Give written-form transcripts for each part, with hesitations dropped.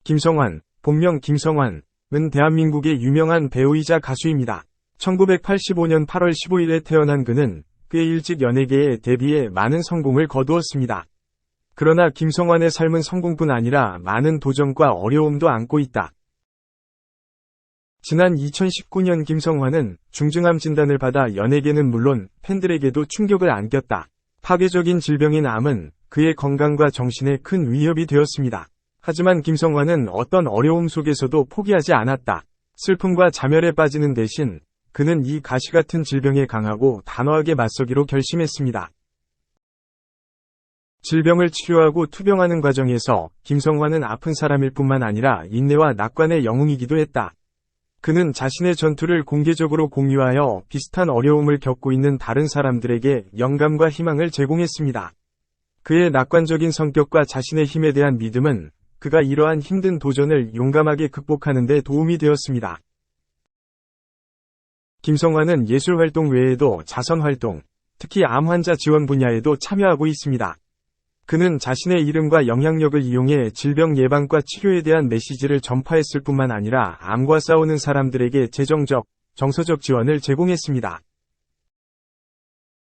김성환, 본명 김성환은 대한민국의 유명한 배우이자 가수입니다. 1985년 8월 15일에 태어난 그는 꽤 일찍 연예계에 데뷔해 많은 성공을 거두었습니다. 그러나 김성환의 삶은 성공뿐 아니라 많은 도전과 어려움도 안고 있다. 지난 2019년 김성환은 중증암 진단을 받아 연예계는 물론 팬들에게도 충격을 안겼다. 파괴적인 질병인 암은 그의 건강과 정신에 큰 위협이 되었습니다. 하지만 김성환은 어떤 어려움 속에서도 포기하지 않았다. 슬픔과 자멸에 빠지는 대신 그는 이 가시 같은 질병에 강하고 단호하게 맞서기로 결심했습니다. 질병을 치료하고 투병하는 과정에서 김성환은 아픈 사람일 뿐만 아니라 인내와 낙관의 영웅이기도 했다. 그는 자신의 전투를 공개적으로 공유하여 비슷한 어려움을 겪고 있는 다른 사람들에게 영감과 희망을 제공했습니다. 그의 낙관적인 성격과 자신의 힘에 대한 믿음은 그가 이러한 힘든 도전을 용감하게 극복하는 데 도움이 되었습니다. 김성환은 예술활동 외에도 자선활동, 특히 암 환자 지원 분야에도 참여하고 있습니다. 그는 자신의 이름과 영향력을 이용해 질병 예방과 치료에 대한 메시지를 전파했을 뿐만 아니라 암과 싸우는 사람들에게 재정적, 정서적 지원을 제공했습니다.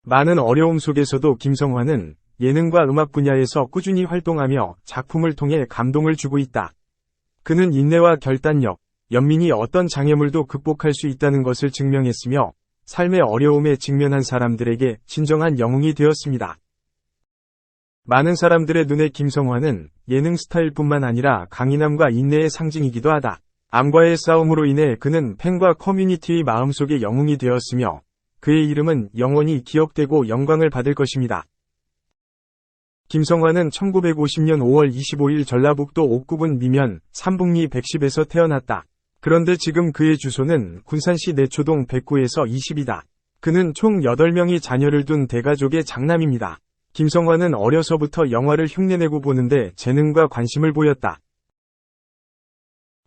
많은 어려움 속에서도 김성환은 예능과 음악 분야에서 꾸준히 활동하며 작품을 통해 감동을 주고 있다. 그는 인내와 결단력, 연민이 어떤 장애물도 극복할 수 있다는 것을 증명했으며 삶의 어려움에 직면한 사람들에게 진정한 영웅이 되었습니다. 많은 사람들의 눈에 김성환은 예능 스타일뿐만 아니라 강인함과 인내의 상징이기도 하다. 암과의 싸움으로 인해 그는 팬과 커뮤니티의 마음속에 영웅이 되었으며 그의 이름은 영원히 기억되고 영광을 받을 것입니다. 김성환은 1950년 5월 25일 전라북도 옥구군 미면 삼북리 110에서 태어났다. 그런데 지금 그의 주소는 군산시 내초동 109에서 20이다. 그는 총 8명의 자녀를 둔 대가족의 장남입니다. 김성환은 어려서부터 영화를 흉내내고 보는데 재능과 관심을 보였다.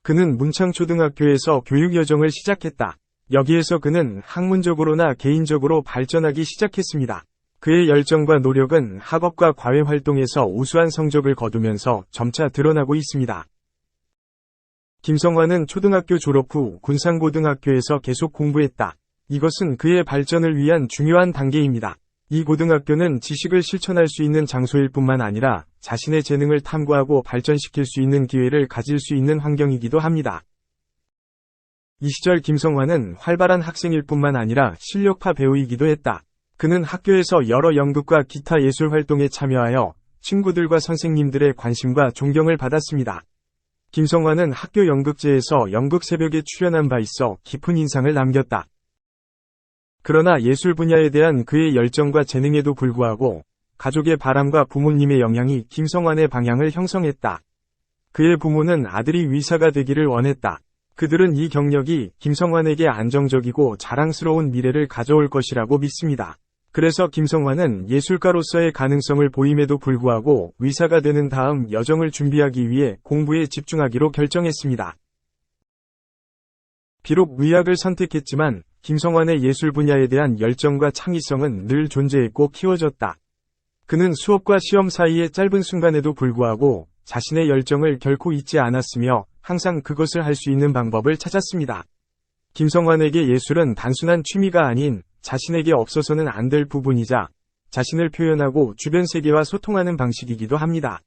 그는 문창초등학교에서 교육 여정을 시작했다. 여기에서 그는 학문적으로나 개인적으로 발전하기 시작했습니다. 그의 열정과 노력은 학업과 과외 활동에서 우수한 성적을 거두면서 점차 드러나고 있습니다. 김성환은 초등학교 졸업 후 군산고등학교에서 계속 공부했다. 이것은 그의 발전을 위한 중요한 단계입니다. 이 고등학교는 지식을 실천할 수 있는 장소일 뿐만 아니라 자신의 재능을 탐구하고 발전시킬 수 있는 기회를 가질 수 있는 환경이기도 합니다. 이 시절 김성환은 활발한 학생일 뿐만 아니라 실력파 배우이기도 했다. 그는 학교에서 여러 연극과 기타 예술 활동에 참여하여 친구들과 선생님들의 관심과 존경을 받았습니다. 김성환은 학교 연극제에서 연극 새벽에 출연한 바 있어 깊은 인상을 남겼다. 그러나 예술 분야에 대한 그의 열정과 재능에도 불구하고 가족의 바람과 부모님의 영향이 김성환의 방향을 형성했다. 그의 부모는 아들이 의사가 되기를 원했다. 그들은 이 경력이 김성환에게 안정적이고 자랑스러운 미래를 가져올 것이라고 믿습니다. 그래서 김성환은 예술가로서의 가능성을 보임에도 불구하고 의사가 되는 다음 여정을 준비하기 위해 공부에 집중하기로 결정했습니다. 비록 의학을 선택했지만 김성환의 예술 분야에 대한 열정과 창의성은 늘 존재했고 키워졌다. 그는 수업과 시험 사이의 짧은 순간에도 불구하고 자신의 열정을 결코 잊지 않았으며 항상 그것을 할 수 있는 방법을 찾았습니다. 김성환에게 예술은 단순한 취미가 아닌 자신에게 없어서는 안 될 부분이자 자신을 표현하고 주변 세계와 소통하는 방식이기도 합니다.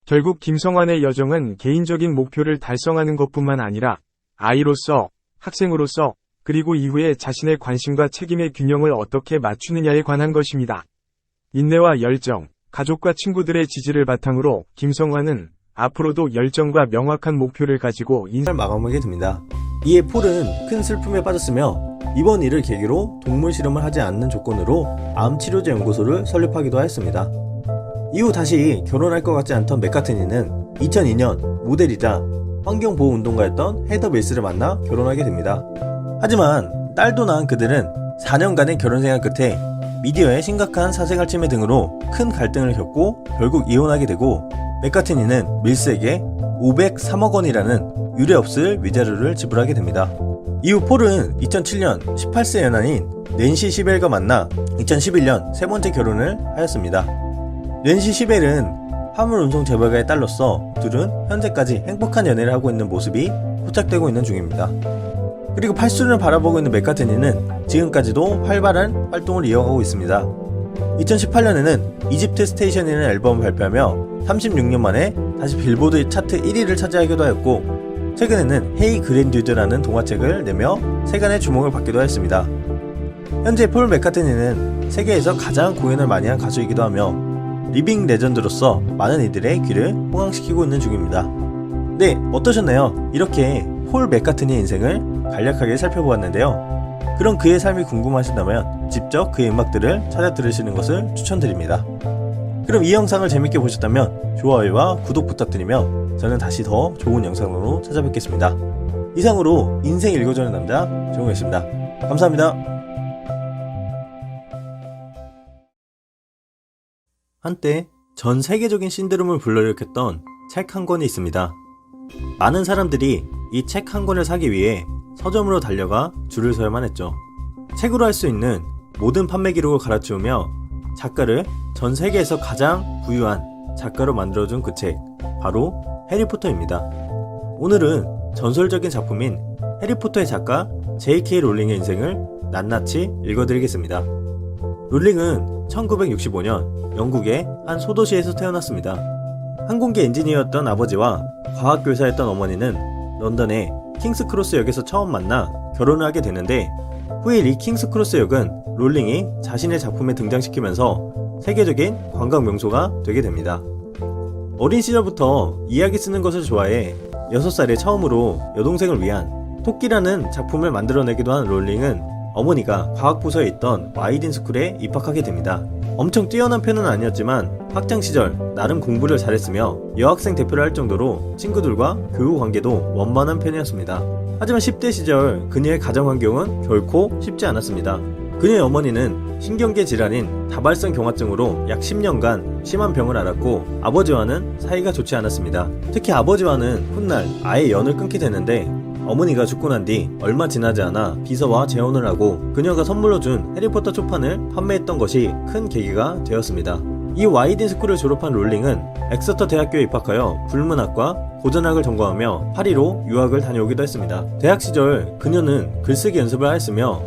결국 김성환의 여정은 개인적인 목표를 달성하는 것뿐만 아니라 아이로서, 학생으로서, 그리고 이후에 자신의 관심과 책임의 균형을 어떻게 맞추느냐에 관한 것입니다. 인내와 열정, 가족과 친구들의 지지를 바탕으로 김성환은 앞으로도 열정과 명확한 목표를 가지고 인생을 마감하게 됩니다. 이에 폴은 큰 슬픔에 빠졌으며 이번 일을 계기로 동물 실험을 하지 않는 조건으로 암치료제 연구소를 설립하기도 하였습니다. 이후 다시 결혼할 것 같지 않던 맥카트니는 2002년 모델이자 환경보호운동가였던 헤더 밀스를 만나 결혼하게 됩니다. 하지만 딸도 낳은 그들은 4년간의 결혼생활 끝에 미디어의 심각한 사생활 침해 등으로 큰 갈등을 겪고 결국 이혼하게 되고 맥카트니는 밀스에게 503억 원이라는 유례없을 위자료를 지불하게 됩니다. 이후 폴은 2007년 18세 연하인 낸시 시벨과 만나 2011년 세 번째 결혼을 하였습니다. 낸시 시벨은 화물 운송 재벌가의 딸로서 둘은 현재까지 행복한 연애를 하고 있는 모습이 포착되고 있는 중입니다. 그리고 팔순을 바라보고 있는 맥카트니는 지금까지도 활발한 활동을 이어가고 있습니다. 2018년에는 이집트 스테이션이라는 앨범을 발표하며 36년 만에 다시 빌보드 차트 1위를 차지하기도 하였고, 최근에는 헤이 그랜듀드라는 동화책을 내며 세간의 주목을 받기도 했습니다. 현재 폴 맥카트니는 세계에서 가장 공연을 많이 한 가수이기도 하며 리빙 레전드로서 많은 이들의 귀를 호강시키고 있는 중입니다. 네, 어떠셨나요? 이렇게 폴 맥카트니의 인생을 간략하게 살펴보았는데요. 그럼 그의 삶이 궁금하신다면 직접 그의 음악들을 찾아 들으시는 것을 추천드립니다. 그럼 이 영상을 재밌게 보셨다면 좋아요와 구독 부탁드리며 저는 다시 더 좋은 영상으로 찾아뵙겠습니다. 이상으로 인생 읽어주는 남자 정우였습니다. 감사합니다. 한때 전 세계적인 신드롬을 불러일으켰던 책 한 권이 있습니다. 많은 사람들이 이 책 한 권을 사기 위해 서점으로 달려가 줄을 서야만 했죠. 책으로 할 수 있는 모든 판매 기록을 갈아치우며 작가를 전 세계에서 가장 부유한 작가로 만들어준 그 책, 바로 해리포터입니다. 오늘은 전설적인 작품인 해리포터의 작가 J.K. 롤링의 인생을 낱낱이 읽어드리겠습니다. 롤링은 1965년 영국의 한 소도시에서 태어났습니다. 항공기 엔지니어였던 아버지와 과학교사였던 어머니는 런던의 킹스크로스 역에서 처음 만나 결혼을 하게 되는데, 후에 이 킹스크로스 역은 롤링이 자신의 작품에 등장시키면서 세계적인 관광 명소가 되게 됩니다. 어린 시절부터 이야기 쓰는 것을 좋아해 6살에 처음으로 여동생을 위한 토끼라는 작품을 만들어내기도 한 롤링은 어머니가 과학부서에 있던 와이딘 스쿨에 입학하게 됩니다. 엄청 뛰어난 편은 아니었지만 학창시절 나름 공부를 잘했으며 여학생 대표를 할 정도로 친구들과 교우 관계도 원만한 편이었습니다. 하지만 10대 시절 그녀의 가정 환경은 결코 쉽지 않았습니다. 그녀의 어머니는 신경계 질환인 다발성 경화증으로 약 10년간 심한 병을 앓았고, 아버지와는 사이가 좋지 않았습니다. 특히 아버지와는 훗날 아예 연을 끊게 되는데, 어머니가 죽고 난 뒤 얼마 지나지 않아 비서와 재혼을 하고 그녀가 선물로 준 해리포터 초판을 판매했던 것이 큰 계기가 되었습니다. 이 와이딘 스쿨을 졸업한 롤링은 엑서터 대학교에 입학하여 불문학과 고전학을 전공하며 파리로 유학을 다녀오기도 했습니다. 대학 시절 그녀는 글쓰기 연습을 하였으며